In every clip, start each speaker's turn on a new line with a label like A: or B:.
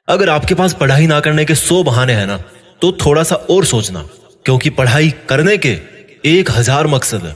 A: अगर आपके पास पढ़ाई ना करने के 100 बहाने हैं ना, तो थोड़ा सा और सोचना, क्योंकि पढ़ाई करने के 1000 मकसद है।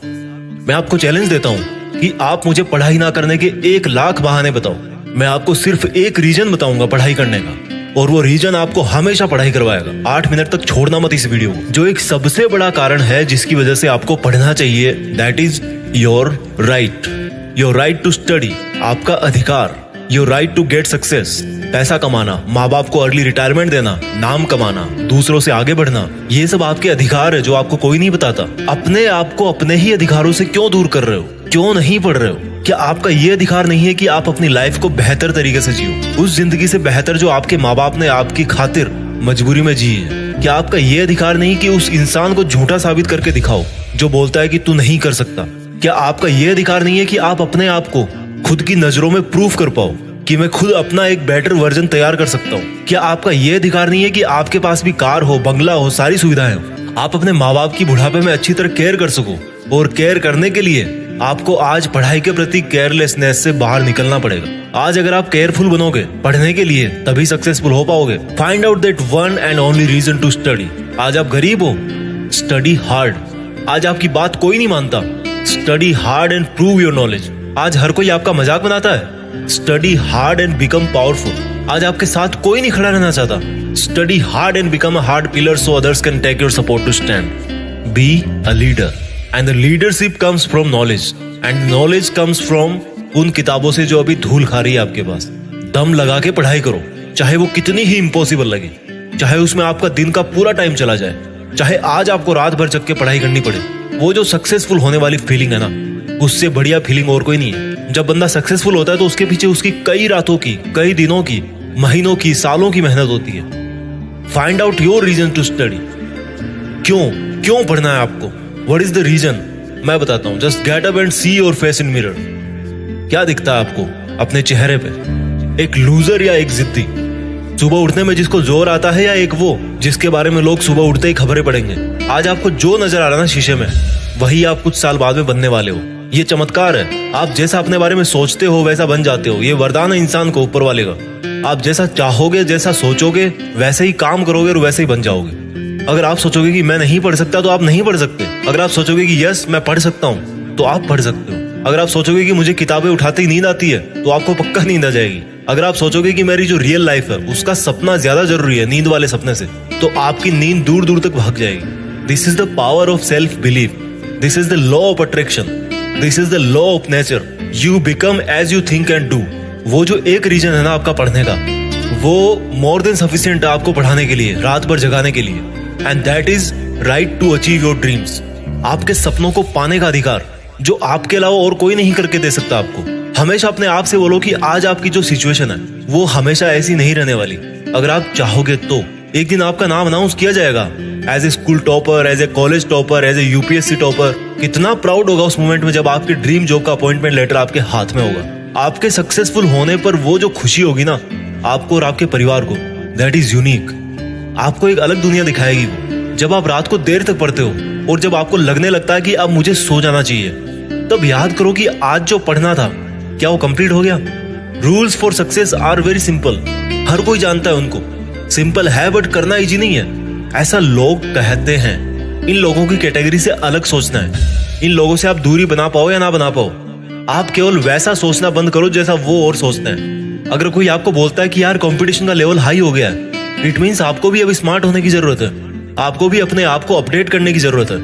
A: मैं आपको चैलेंज देता हूं कि आप मुझे पढ़ाई ना करने के 1 लाख बहाने बताओ। मैं आपको सिर्फ एक रीजन बताऊंगा पढ़ाई करने का, और वो रीजन आपको हमेशा पढ़ाई करवाएगा। 8 मिनट तक छोड़ना मत इस वीडियो को। जो एक सबसे बड़ा कारण है जिसकी वजह से आपको पढ़ना चाहिए, that is your right to study. आपका अधिकार, your right to get success. पैसा कमाना, माँ बाप को अर्ली रिटायरमेंट देना, नाम कमाना, दूसरों से आगे बढ़ना, ये सब आपके अधिकार है जो आपको कोई नहीं बताता। अपने आप को अपने ही अधिकारों से क्यों दूर कर रहे हो? क्यों नहीं पढ़ रहे हो? क्या आपका ये अधिकार नहीं है कि आप अपनी लाइफ को बेहतर तरीके से जियो, उस जिंदगी से बेहतर जो आपके माँ बाप ने आपकी खातिर मजबूरी में जी है? क्या आपका ये अधिकार नहीं कि उस इंसान को झूठा साबित करके दिखाओ जो बोलता है कि तू नहीं कर सकता? क्या आपका ये अधिकार नहीं है कि आप अपने आप को खुद की नजरों में प्रूफ कर पाओ कि मैं खुद अपना एक बेटर वर्जन तैयार कर सकता हूँ? क्या आपका ये अधिकार नहीं है कि आपके पास भी कार हो, बंगला हो, सारी सुविधाएं हो, आप अपने माँ बाप की बुढ़ापे में अच्छी तरह केयर कर सको? और केयर करने के लिए आपको आज पढ़ाई के प्रति केयरलेसनेस से बाहर निकलना पड़ेगा। आज अगर आप केयरफुल बनोगे पढ़ने के लिए, तभी सक्सेसफुल हो पाओगे। Find out that one and only reason to study. आज आप गरीब हो, स्टडी हार्ड। आज आपकी बात कोई नहीं मानता, study hard and prove your knowledge. आज हर कोई आपका मजाक बनाता है, study hard and become powerful. आज आपके साथ कोई नहीं खड़ा रहना चाहता, study hard and become a hard pillar so others can take your support to stand. Be a leader and the leadership comes from knowledge and knowledge comes from उन किताबों से जो अभी धूल खा रही है आपके पास। दम लगा के पढ़ाई करो, चाहे वो कितनी ही इम्पॉसिबल लगे, चाहे उसमें आपका दिन का पूरा टाइम चला जाए, चाहे आज आपको रात भर जग के पढ़ाई करनी पड़े। वो जो सक्सेसफुल होने वाली फीलिंग है ना, उससे बढ़िया फीलिंग और कोई नहीं है। जब बंदा सक्सेसफुल होता है तो उसके पीछे उसकी कई रातों की, कई दिनों की, महीनों की, सालों की मेहनत होती है। Find out your reason to study. क्यों पढ़ना है आपको? What is the reason? मैं बताता हूं। Just get up and see your face in mirror. क्या दिखता है आपको अपने चेहरे पे? एक लूजर या एक जिद्दी? सुबह उठने में जिसको जोर आता है, या एक वो जिसके बारे में लोग सुबह उठते ही खबरें पढ़ेंगे? आज आपको जो नजर आ रहा है ना शीशे में, वही आप कुछ साल बाद में बनने वाले हो। ये चमत्कार है। आप जैसा अपने बारे में सोचते हो वैसा बन जाते हो। ये वरदान है इंसान को ऊपर वाले का। आप जैसा चाहोगे, जैसा सोचोगे, वैसे ही काम करोगे और वैसे ही बन जाओगे। अगर आप सोचोगे कि मैं नहीं पढ़ सकता, तो आप नहीं पढ़ सकते। अगर आप सोचोगे कि यस मैं पढ़ सकता हूँ, तो आप पढ़ सकते हो। अगर आप सोचोगे कि मुझे किताबें उठाते ही नींद आती है, तो आपको पक्का नींद आ जाएगी। अगर आप सोचोगे कि मेरी जो रियल लाइफ है उसका सपना ज्यादा जरूरी है नींद वाले सपने से, तो आपकी नींद दूर दूर तक भाग जाएगी। This is the power of self belief. This is the law of attraction. This is the law of nature. You become as you think and do. वो जो एक रीजन है ना आपका पढ़ने का, वो मोर देन सफिशिएंट है आपको पढ़ाने के लिए, रात भर जगाने के लिए। And that is right to achieve your dreams. आपके सपनों को पाने का अधिकार जो आपके अलावा और कोई नहीं करके दे सकता आपको। हमेशा अपने आप से बोलो कि आज आपकी जो सिचुएशन है वो हमेशा ऐसी नहीं रहने वाली। अगर आप चाहोगे तो एक दिन आपका नाम अनाउंस किया जाएगा as a school topper, as a college topper, as a UPSC topper. कितना प्राउड होगा उस मोमेंट में जब आपके ड्रीम जॉब का अपॉइंटमेंट लेटर आपके हाथ में होगा। आपके सक्सेसफुल होने पर वो जो खुशी होगी ना आपको और आपके परिवार को, दैट इज यूनिक। आपको एक अलग दुनिया दिखाएगी वो। जब आप रात को देर तक पढ़ते हो और जब आपको लगने लगता है कि अब मुझे सो जाना चाहिए, तब याद करो कि आज जो पढ़ना था क्या वो कंप्लीट हो गया? Rules for success are very simple. हर कोई जानता है उनको। सिंपल है बट करना इजी नहीं है, ऐसा लोग कहते हैं। इन लोगों की कैटेगरी से अलग सोचना है। इन लोगों से आप दूरी बना पाओ या ना बना पाओ, आप केवल वैसा सोचना बंद करो जैसा वो और सोचते हैं। अगर कोई आपको बोलता है कि यार कंपटीशन का लेवल हाई हो गया है, इट मीन्स आपको भी अब स्मार्ट होने की जरूरत है। आपको भी अपने आप को अपडेट करने की जरूरत है।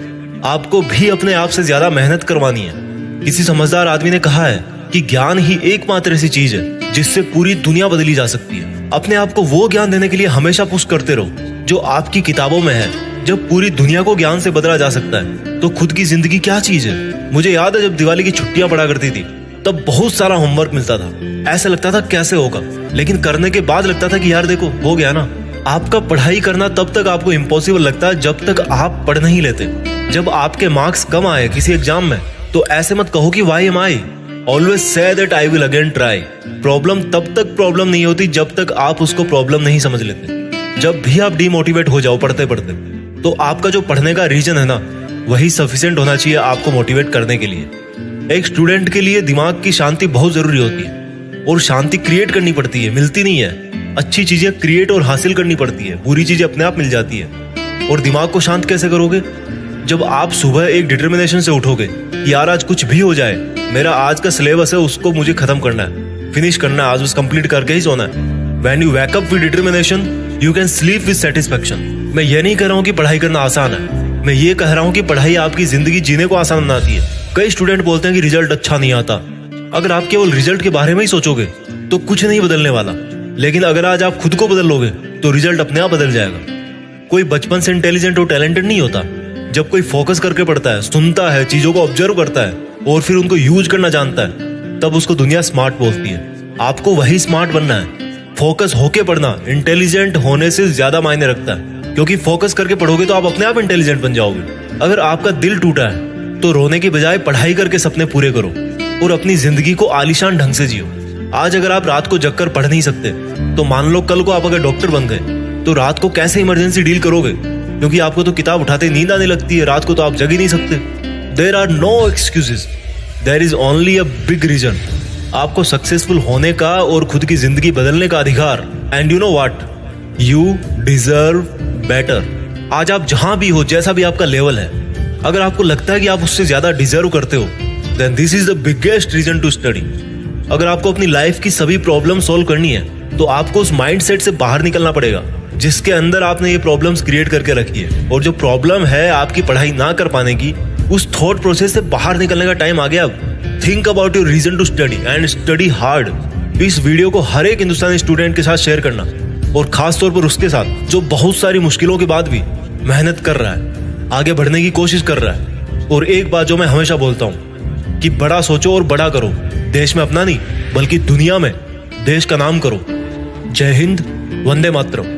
A: आपको भी अपने आप से ज्यादा मेहनत करवानी है। किसी समझदार आदमी ने कहा है कि ज्ञान ही एकमात्र ऐसी चीज है जिससे पूरी दुनिया बदली जा सकती है। अपने आप को वो ज्ञान देने के लिए हमेशा पुश करते रहो जो आपकी किताबों में है। जब पूरी दुनिया को ज्ञान से बदला जा सकता है तो खुद की जिंदगी क्या चीज है? मुझे याद है जब दिवाली की छुट्टियां पड़ा करती थी, तब बहुत सारा होमवर्क मिलता था। ऐसा लगता था कैसे होगा, लेकिन करने के बाद लगता था कि यार देखो हो गया ना। आपका पढ़ाई करना तब तक आपको इम्पॉसिबल लगता है जब तक आप पढ़ नहीं लेते। जब आपके मार्क्स कम आए किसी एग्जाम में, तो ऐसे मत कहो कि why am I. Always say that I will again try. Problem तब तक प्रॉब्लम नहीं होती जब तक आप उसको प्रॉब्लम नहीं समझ लेते। जब भी आप डिमोटिवेट हो जाओ पढ़ते पढ़ते, तो आपका जो पढ़ने का रीजन है ना, वही सफिशिएंट होना चाहिए आपको मोटिवेट करने के लिए। एक स्टूडेंट के लिए दिमाग की शांति बहुत जरूरी होती है, और शांति क्रिएट करनी पड़ती है, मिलती नहीं है। अच्छी चीजें क्रिएट और हासिल करनी पड़ती है, बुरी चीजें अपने आप मिल जाती है। और दिमाग को शांत कैसे करोगे? जब आप सुबह एक डिटर्मिनेशन से उठोगे कि यार आज कुछ भी हो जाए, मेरा आज का सिलेबस है उसको मुझे खत्म करना है, फिनिश करना है, आज उस कंप्लीट करके ही सोना है। When you wake up with determination, you can sleep with satisfaction. मैं ये नहीं कह रहा हूँ कि पढ़ाई करना आसान है, मैं ये कह रहा हूँ कि पढ़ाई आपकी जिंदगी जीने को आसान बनाती है। कई स्टूडेंट बोलते हैं कि रिजल्ट अच्छा नहीं आता। अगर आप केवल रिजल्ट के बारे में ही सोचोगे तो कुछ नहीं बदलने वाला, लेकिन अगर आज आप खुद को बदल लोगे तो रिजल्ट अपने आप बदल जाएगा। कोई बचपन से इंटेलिजेंट और टैलेंटेड नहीं होता। जब कोई फोकस करके पढ़ता है, सुनता है, चीजों को ऑब्जर्व करता है और फिर उनको यूज करना जानता है, तब उसको दुनिया स्मार्ट बोलती है। आपको वही स्मार्ट बनना है। फोकस होके पढ़ना इंटेलिजेंट होने से ज्यादा मायने रखता है, क्योंकि फोकस करके पढ़ोगे तो आप अपने आप इंटेलिजेंट बन जाओगे। अगर आपका दिल टूटा है तो रोने के बजाय पढ़ाई करके सपने पूरे करो और अपनी जिंदगी को आलीशान ढंग से जियो। आज अगर आप रात को जगकर पढ़ नहीं सकते तो मान लो कल को आप अगर डॉक्टर बन गए तो रात को कैसे इमरजेंसी डील करोगे? क्योंकि आपको तो किताब उठाते नींद आने लगती है, रात को तो आप जग ही नहीं सकते। There are no excuses, there is only a big reason. आपको सक्सेसफुल होने का और खुद की जिंदगी बदलने का अधिकार। And you know what, you deserve better. आज आप जहां भी हो, जैसा भी आपका लेवल है, अगर आपको लगता है कि आप उससे ज्यादा डिजर्व करते हो, then this is the biggest reason to study. अगर आपको अपनी लाइफ की सभी प्रॉब्लम सॉल्व करनी है तो आपको उस माइंडसेट से बाहर निकलना पड़ेगा जिसके अंदर आपने ये प्रॉब्लम्स क्रिएट करके रखी है। और जो प्रॉब्लम है आपकी पढ़ाई ना कर पाने की, उस थॉट प्रोसेस से बाहर निकलने का टाइम आ गया अब। Think about your reason to study and study hard. इस वीडियो को हर एक हिंदुस्तानी स्टूडेंट के साथ शेयर करना, और खास तौर पर उसके साथ जो बहुत सारी मुश्किलों के बाद भी मेहनत कर रहा है, आगे बढ़ने की कोशिश कर रहा है। और एक बात जो मैं हमेशा बोलता हूँ कि बड़ा सोचो और बड़ा करो। देश में अपना नहीं बल्कि दुनिया में देश का नाम करो। जय हिंद, वंदे मातरम।